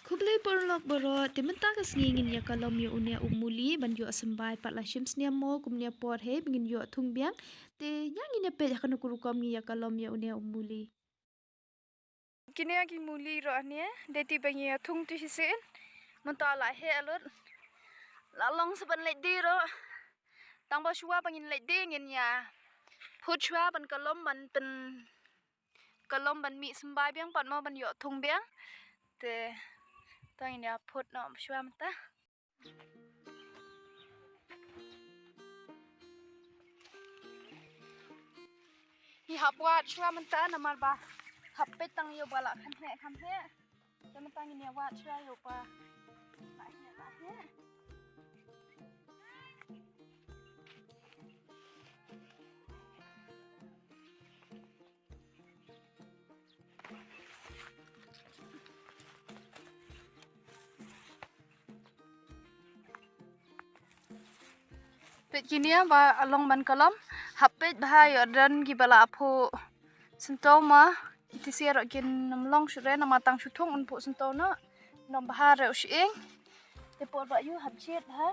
Kublai porlok borot timenta ka ngin ya kalom yo unia umuli ban yo asambai pat la shims nia mo kumnia por he bingin yo thung biang te nyangin ya pe kan kuru kom ya kalom yo unia umuli. Kini agi muli ro ane deti bangi thung tu hisin mentala he alur lalong seban le di ro tang ba shua bangin le di ngin ya phut shua ban kalom ban pen kalom ban mi sembai biang pat mo ban yo thung biang te tangin ya phut no shua mata hi hapwa shua mata namar ba happe tang yo bala kham he temen tangin ya wa shua yo pa la he Pet kini ya ba along ban kalam hapet bahai dan gibala apu sentau ma iti siar kin namlong shure nama tang shutung unpu sentau na nom bahar ushing tepor ba yu habchet ha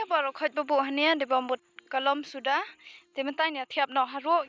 baru khot babu hania de bambut kalom sudah tementai ya tiap no haro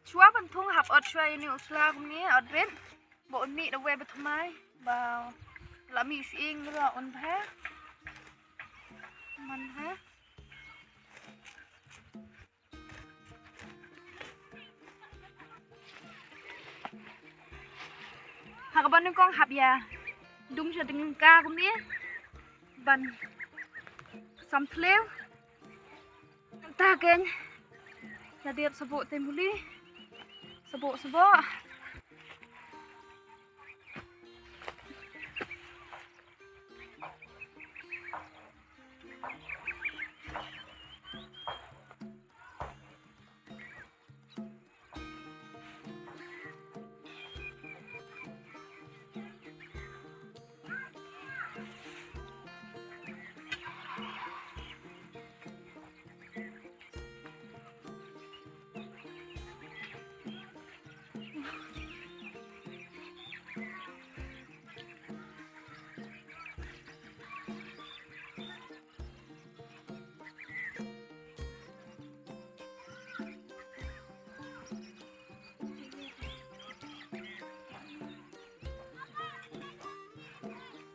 chua ban thung hap ot chua ini usla kumni ot ben bo mi da we bathmai ba la mi shing ra on phe man ha hak ban kong hap ya dung cha ding ka kumni ban sam thleu ta ken ya diap sabuk temuli sabuk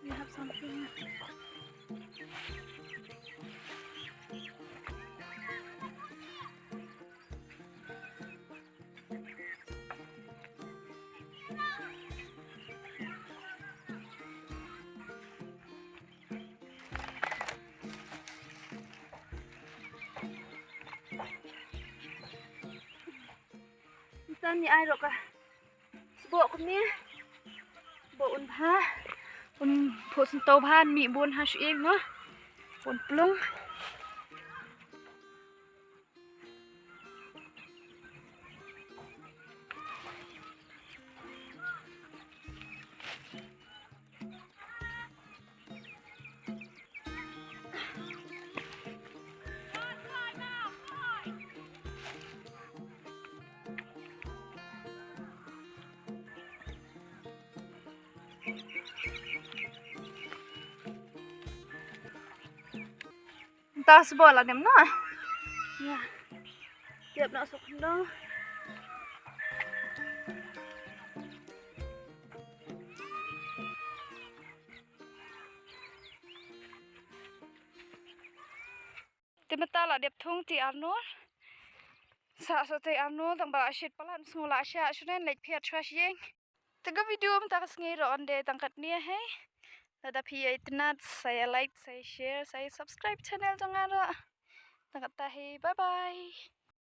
we have something tan ni ai rồi cả bộ cũng nè bộ un pha un phụ sinh tàu phan mị buôn ha chuyện nữa buôn plung ta sẽ bỏ là điểm nữa nha tiếp nó sụp đâu thì mà ta là đẹp thung thì ăn nó sa sa thì ăn nó thằng bà shit palan semua lah sya cho nên like phiat trash yeng tengah video mình ta kas ngei ro onde tangkat nia hai tetapi ya itnat saya like saya share saya subscribe channel jangan ro tangkat tahi bye bye